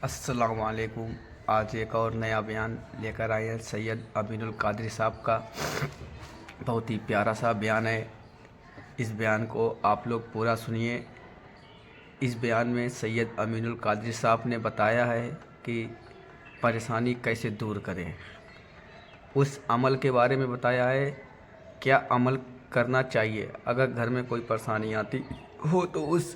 السلام علیکم۔ آج ایک اور نیا بیان لے کر آئے ہیں سید امین القادری صاحب کا۔ بہت ہی پیارا سا بیان ہے، اس بیان کو آپ لوگ پورا سنیے۔ اس بیان میں سید امین القادری صاحب نے بتایا ہے کہ پریشانی کیسے دور کریں، اس عمل کے بارے میں بتایا ہے کیا عمل کرنا چاہیے اگر گھر میں کوئی پریشانی آتی ہو، تو اس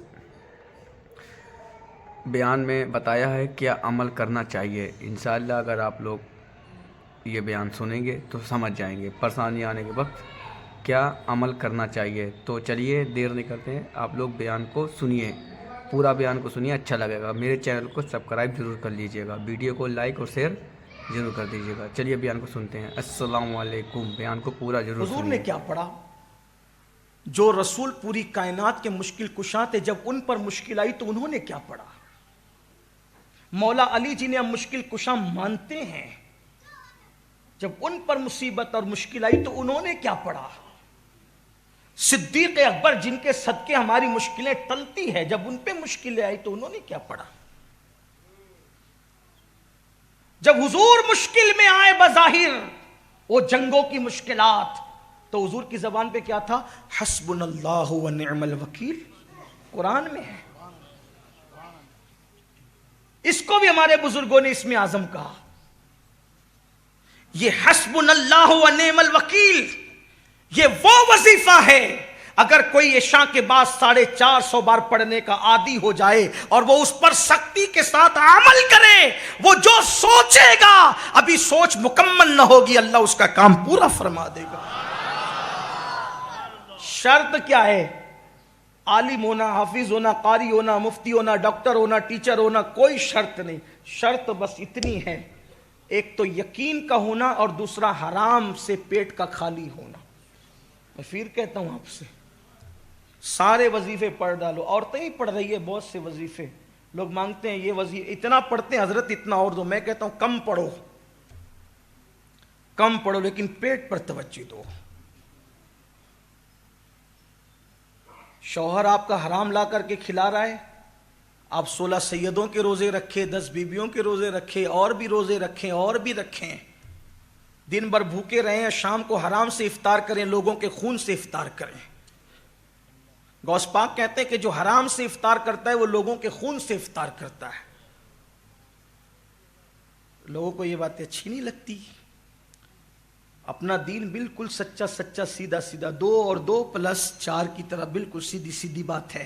بیان میں بتایا ہے کیا عمل کرنا چاہیے۔ انشاءاللہ اگر آپ لوگ یہ بیان سنیں گے تو سمجھ جائیں گے پریشانی آنے کے وقت کیا عمل کرنا چاہیے۔ تو چلیے دیر نہیں کرتے ہیں، آپ لوگ بیان کو سنیے، پورا بیان کو سنیے، اچھا لگے گا۔ میرے چینل کو سبسکرائب ضرور کر لیجئے گا، ویڈیو کو لائک اور شیئر ضرور کر دیجئے گا۔ چلیے بیان کو سنتے ہیں۔ السلام علیکم۔ بیان کو پورا ضرور حضور سنیے۔ نے کیا پڑھا؟ جو رسول پوری کائنات کے مشکل کشا تھے، جب ان پر مشکل آئی تو انہوں نے کیا پڑھا؟ مولا علی جنہیں ہم مشکل کشا مانتے ہیں، جب ان پر مصیبت اور مشکل آئی تو انہوں نے کیا پڑھا؟ صدیق اکبر جن کے صدقے ہماری مشکلیں ٹلتی ہے، جب ان پہ مشکلیں آئی تو انہوں نے کیا پڑھا؟ جب حضور مشکل میں آئے بظاہر وہ جنگوں کی مشکلات، تو حضور کی زبان پہ کیا تھا؟ حسبنا اللہ و نعم الوکیل، قرآن میں ہے۔ اس کو بھی ہمارے بزرگوں نے اسم اعظم کہا۔ یہ حسبنا اللہ و نعم الوکیل، یہ وہ وظیفہ ہے اگر کوئی عشاء کے بعد 450 بار پڑھنے کا عادی ہو جائے اور وہ اس پر سختی کے ساتھ عمل کرے، وہ جو سوچے گا ابھی سوچ مکمل نہ ہوگی، اللہ اس کا کام پورا فرما دے گا۔ شرط کیا ہے؟ عالم ہونا، حافظ ہونا، قاری ہونا، مفتی ہونا، ڈاکٹر ہونا، ٹیچر ہونا، کوئی شرط نہیں۔ شرط بس اتنی ہے، ایک تو یقین کا ہونا اور دوسرا حرام سے پیٹ کا خالی ہونا۔ میں پھر کہتا ہوں آپ سے، سارے وظیفے پڑھ ڈالو۔ عورتیں ہی پڑھ رہی ہے بہت سے وظیفے، لوگ مانگتے ہیں یہ وظیفے اتنا پڑھتے ہیں حضرت اتنا اور دو۔ میں کہتا ہوں کم پڑھو، کم پڑھو لیکن پیٹ پر توجہ دو۔ شوہر آپ کا حرام لا کر کے کھلا رہا ہے، آپ 16 سیدوں کے روزے رکھیں، 10 بیویوں کے روزے رکھیں، اور بھی روزے رکھیں اور بھی رکھیں، دن بھر بھوکے رہیں، شام کو حرام سے افطار کریں، لوگوں کے خون سے افطار کریں۔ غوث پاک کہتے ہیں کہ جو حرام سے افطار کرتا ہے وہ لوگوں کے خون سے افطار کرتا ہے۔ لوگوں کو یہ باتیں اچھی نہیں لگتی۔ اپنا دین بالکل سچا سچا، سیدھا سیدھا، 2 اور 2 + 4 کی طرح بالکل سیدھی سیدھی بات ہے،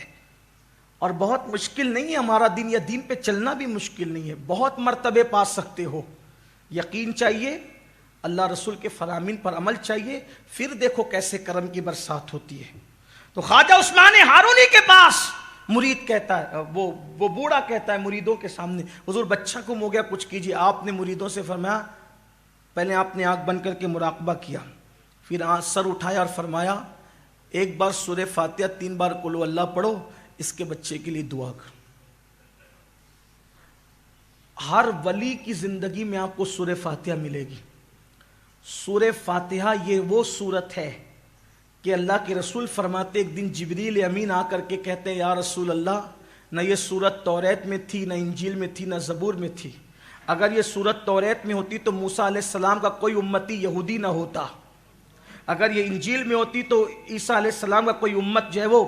اور بہت مشکل نہیں ہے ہمارا دین، یا دین پہ چلنا بھی مشکل نہیں ہے، بہت مرتبے پا سکتے ہو۔ یقین چاہیے، اللہ رسول کے فرامین پر عمل چاہیے، پھر دیکھو کیسے کرم کی برسات ہوتی ہے۔ تو خواجہ عثمان ہارونی کے پاس مرید کہتا ہے، وہ بوڑھا کہتا ہے مریدوں کے سامنے، حضور بچہ گم ہو گیا کچھ کیجیے۔ آپ نے مریدوں سے فرمایا، پہلے آپ نے آنکھ بند کر کے مراقبہ کیا، پھر سر اٹھایا اور فرمایا ایک بار سورہ فاتحہ 3 بار قل ہو اللہ پڑھو، اس کے بچے کے لیے دعا کر۔ ہر ولی کی زندگی میں آپ کو سورہ فاتحہ ملے گی۔ سورہ فاتحہ یہ وہ سورت ہے کہ اللہ کے رسول فرماتے ایک دن جبریل امین آ کر کے کہتے ہیں یا رسول اللہ، نہ یہ سورت توریت میں تھی، نہ انجیل میں تھی، نہ زبور میں تھی۔ اگر یہ سورت توریت میں ہوتی تو موسیٰ علیہ السلام کا کوئی امتی یہودی نہ ہوتا، اگر یہ انجیل میں ہوتی تو عیسیٰ علیہ السلام کا کوئی امت جو ہے وہ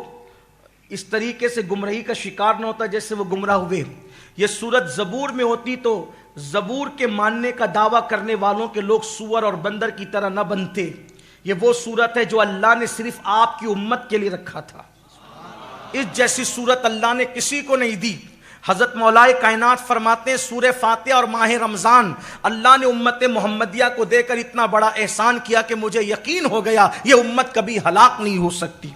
اس طریقے سے گمراہی کا شکار نہ ہوتا جیسے وہ گمراہ ہوئے۔ یہ سورت زبور میں ہوتی تو زبور کے ماننے کا دعویٰ کرنے والوں کے لوگ سور اور بندر کی طرح نہ بنتے۔ یہ وہ سورت ہے جو اللہ نے صرف آپ کی امت کے لیے رکھا تھا، اس جیسی سورت اللہ نے کسی کو نہیں دی۔ حضرت مولائے کائنات فرماتے ہیں سورہ فاتحہ اور ماہ رمضان اللہ نے امت محمدیہ کو دے کر اتنا بڑا احسان کیا کہ مجھے یقین ہو گیا یہ امت کبھی ہلاک نہیں ہو سکتی،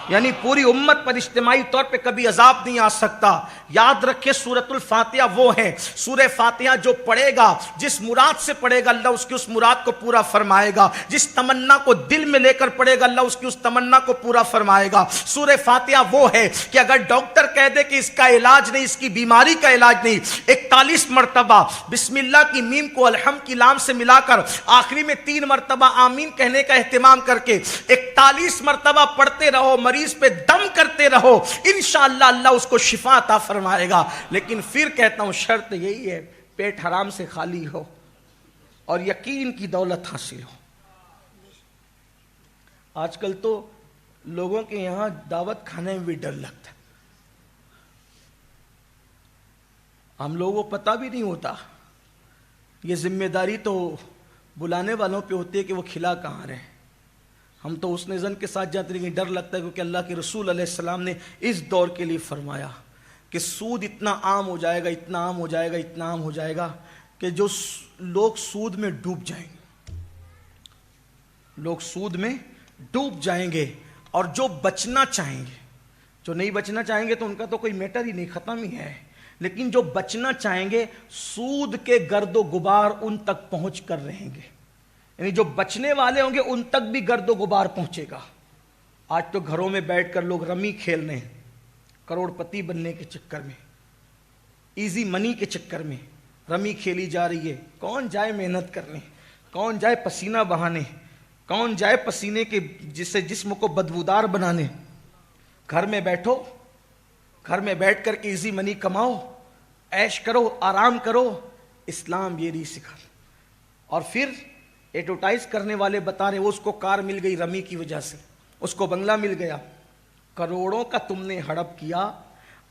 یعنی پوری امت پر اجتماعی طور پہ کبھی عذاب نہیں آ سکتا۔ یاد رکھے سورۃ الفاتحہ وہ ہے، سورہ فاتحہ جو پڑھے گا، جس مراد سے پڑھے گا اللہ اس کی اس مراد کو پورا فرمائے گا، جس تمنا کو دل میں لے کر پڑھے گا اللہ اس کی اس تمنا کو پورا فرمائے گا۔ سورہ فاتحہ وہ ہے کہ اگر ڈاکٹر کہہ دے کہ اس کا علاج نہیں، اس کی بیماری کا علاج نہیں، 41 مرتبہ بسم اللہ کی میم کو الحمد کی لام سے ملا کر آخری میں 3 مرتبہ آمین کہنے کا اہتمام کر کے 41 مرتبہ پڑھتے رہو، مریض پہ دم کرتے رہو، انشاءاللہ اللہ اس کو شفا عطا فرمائے گا۔ لیکن پھر کہتا ہوں شرط یہی ہے پیٹ حرام سے خالی ہو اور یقین کی دولت حاصل ہو۔ آج کل تو لوگوں کے یہاں دعوت کھانے میں بھی ڈر لگتا ہے، ہم لوگوں کو پتہ بھی نہیں ہوتا، یہ ذمہ داری تو بلانے والوں پہ ہوتی ہے کہ وہ کھلا کہاں رہے۔ ہم تو اس نظر کے ساتھ جاتے ہیں کہ ڈر لگتا ہے، کیونکہ اللہ کے رسول علیہ السلام نے اس دور کے لیے فرمایا کہ سود اتنا عام ہو جائے گا، اتنا عام ہو جائے گا، اتنا عام ہو جائے گا کہ جو لوگ سود میں ڈوب جائیں گے، لوگ سود میں ڈوب جائیں گے، اور جو بچنا چاہیں گے، جو نہیں بچنا چاہیں گے تو ان کا تو کوئی میٹر ہی نہیں، ختم ہی ہے، لیکن جو بچنا چاہیں گے سود کے گرد و غبار ان تک پہنچ کر رہیں گے، یعنی جو بچنے والے ہوں گے ان تک بھی گرد و غبار پہنچے گا۔ آج تو گھروں میں بیٹھ کر لوگ رمی کھیل رہے ہیں، کروڑ پتی بننے کے چکر میں، ایزی منی کے چکر میں رمی کھیلی جا رہی ہے۔ کون جائے محنت کرنے، کون جائے پسینہ بہانے، کون جائے پسینے کے جس سے جسم کو بدبودار بنانے۔ گھر میں بیٹھو، گھر میں بیٹھ کر کے ایزی منی کماؤ، عیش کرو، آرام کرو، اسلام یہ نہیں سکھا۔ اور پھر ایڈورٹائز کرنے والے بتا رہے ہیں وہ اس کو کار مل گئی رمی کی وجہ سے، اس کو بنگلہ مل گیا، کروڑوں کا تم نے ہڑپ کیا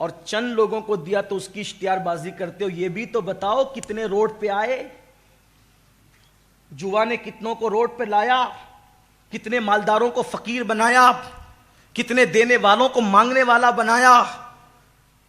اور چند لوگوں کو دیا تو اس کی اشتہار بازی کرتے ہو۔ یہ بھی تو بتاؤ کتنے روڈ پہ آئے، جوا نے کتنوں کو روڈ پہ لایا، کتنے مالداروں کو فقیر بنایا، کتنے دینے والوں کو مانگنے والا بنایا۔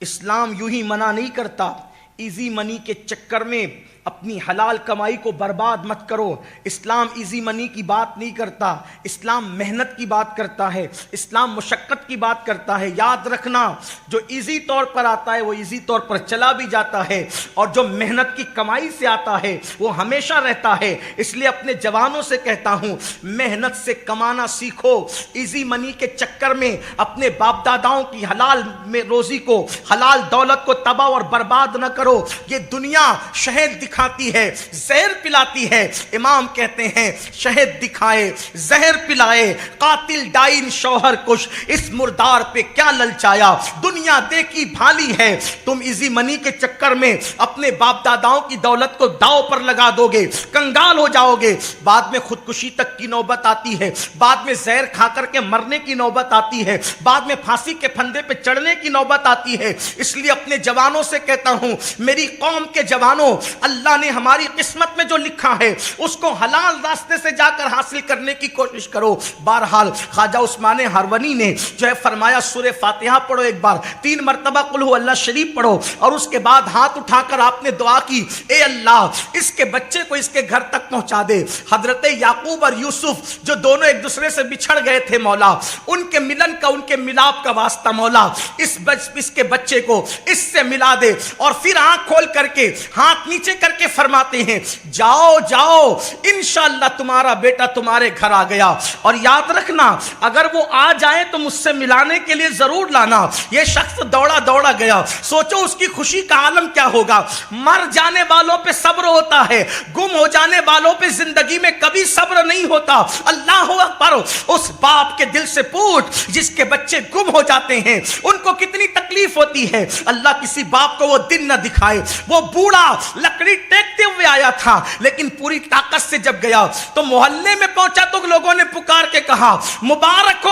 اسلام یوں ہی منع نہیں کرتا، ایزی منی کے چکر میں اپنی حلال کمائی کو برباد مت کرو۔ اسلام ایزی منی کی بات نہیں کرتا، اسلام محنت کی بات کرتا ہے، اسلام مشقت کی بات کرتا ہے۔ یاد رکھنا جو ایزی طور پر آتا ہے وہ ایزی طور پر چلا بھی جاتا ہے، اور جو محنت کی کمائی سے آتا ہے وہ ہمیشہ رہتا ہے۔ اس لیے اپنے جوانوں سے کہتا ہوں محنت سے کمانا سیکھو، ایزی منی کے چکر میں اپنے باپ داداؤں کی حلال میں روزی کو، حلال دولت کو تباہ اور برباد نہ کرو۔ یہ دنیا شہد دکھاتی ہے، زہر پلاتی ہے۔ امام کہتے ہیں شہد دکھائے، زہر پلائے، قاتل ڈائن شوہر کش، اس مردار پہ کیا للچایا۔ دنیا دیکھی بھالی ہے، تم ایزی منی کے چکر میں اپنے باپ داداؤں کی دولت کو داؤ پر لگا دو گے، کنگال ہو جاؤ گے، بعد میں خودکشی تک کی نوبت آتی ہے، بعد میں زہر کھا کر کے مرنے کی نوبت آتی ہے، بعد میں پھانسی کے پھندے پہ چڑھنے کی نوبت آتی ہے۔ اس لیے اپنے جوانوں سے کہتا ہوں میری قوم کے جوانوں، اللہ نے ہماری قسمت میں جو لکھا ہے اس کو حلال راستے سے جا کر حاصل کرنے کی کوشش کرو۔ بہرحال خواجہ عثمان ہرونی نے جو ہے فرمایا سورہ فاتحہ پڑھو، ایک بار 3 مرتبہ قل ہو اللہ شریف پڑھو، اور اس کے بعد ہاتھ اٹھا کر آپ نے دعا کی اے اللہ اس کے بچے کو اس کے گھر تک پہنچا دے۔ حضرت یعقوب اور یوسف جو دونوں ایک دوسرے سے بچھڑ گئے تھے مولا، ان کے ملن کا، ان کے ملاپ کا واسطہ مولا اس کے بچے کو اس سے ملا دے۔ اور پھر آنکھ کھول کر کے ہاتھ نیچے کر کے فرماتے ہیں جاؤ جاؤ انشاءاللہ تمہارا بیٹا تمہارے گھر آ گیا۔ اور یاد رکھنا اگر وہ آ جائے تو مجھ سے ملانے کے لیے ضرور لانا۔ یہ شخص دوڑا دوڑا گیا، سوچو اس کی خوشی کا عالم کیا ہوگا۔ مر جانے والوں پہ صبر ہوتا ہے، گم ہو جانے والوں پہ زندگی میں کبھی صبر نہیں ہوتا۔ اللہ اکبر، اس باپ کے دل سے پوچھ جس کے بچے گم ہو جاتے ہیں ان کو کتنی تکلیف ہوتی ہے۔ اللہ کسی باپ کو وہ دن نہ دکھائے۔ وہ بوڑھا لکڑی ٹیکتے ہوئے آیا تھا لیکن پوری طاقت سے جب گیا تو محلے میں پہنچا تو لوگوں نے پکار کے کہا مبارک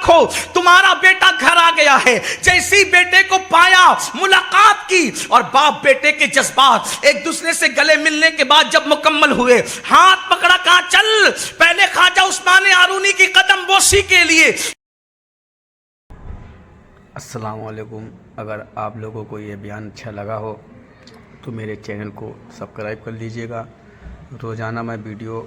ہو تمہارا بیٹا گھر آ گیا ہے۔ جیسی بیٹے کو پایا، ملاقات کی، اور باپ بیٹے کے جذبات ایک دوسرے سے گلے ملنے کے بعد جب مکمل ہوئے، ہاتھ پکڑا، کہا چل پہلے خواجہ عثمان ہارونی کی قدم بوسی کے لیے۔ السلام علیکم، اگر آپ لوگوں کو یہ بیان اچھا لگا ہو تو میرے چینل کو سبسکرائب کر لیجئے گا۔ روزانہ میں ویڈیو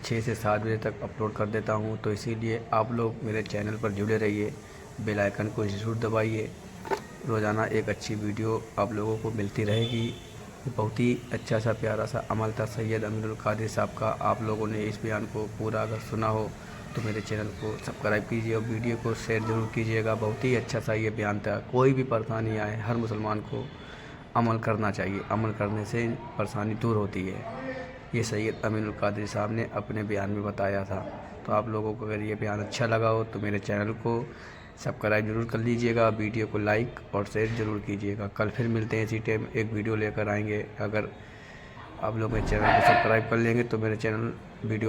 6 سے 7 بجے تک اپلوڈ کر دیتا ہوں، تو اسی لیے آپ لوگ میرے چینل پر جڑے رہیے، بیل آئیکن کو ضرور دبائیے۔ روزانہ ایک اچھی ویڈیو آپ لوگوں کو ملتی رہے گی۔ بہت ہی اچھا سا پیارا سا عمل تھا سید امین القادری صاحب کا۔ آپ لوگوں نے اس بیان کو پورا اگر سنا ہو تو میرے چینل کو سبسکرائب کیجیے اور ویڈیو کو شیئر ضرور کیجیے گا۔ بہت ہی اچھا سا یہ بیان تھا۔ کوئی بھی پریشانی آئے ہر مسلمان کو عمل کرنا چاہیے، عمل کرنے سے پریشانی دور ہوتی ہے۔ یہ سید امین القادری صاحب نے اپنے بیان میں بتایا تھا۔ تو آپ لوگوں کو اگر یہ بیان اچھا لگا ہو تو میرے چینل کو سبسکرائب ضرور کر لیجئے گا، ویڈیو کو لائک اور شیئر ضرور کیجئے گا۔ کل پھر ملتے ہیں اسی ٹائم ایک ویڈیو لے کر آئیں گے۔ اگر آپ لوگ میرے چینل کو سبسکرائب کر لیں گے تو میرے چینل ویڈیو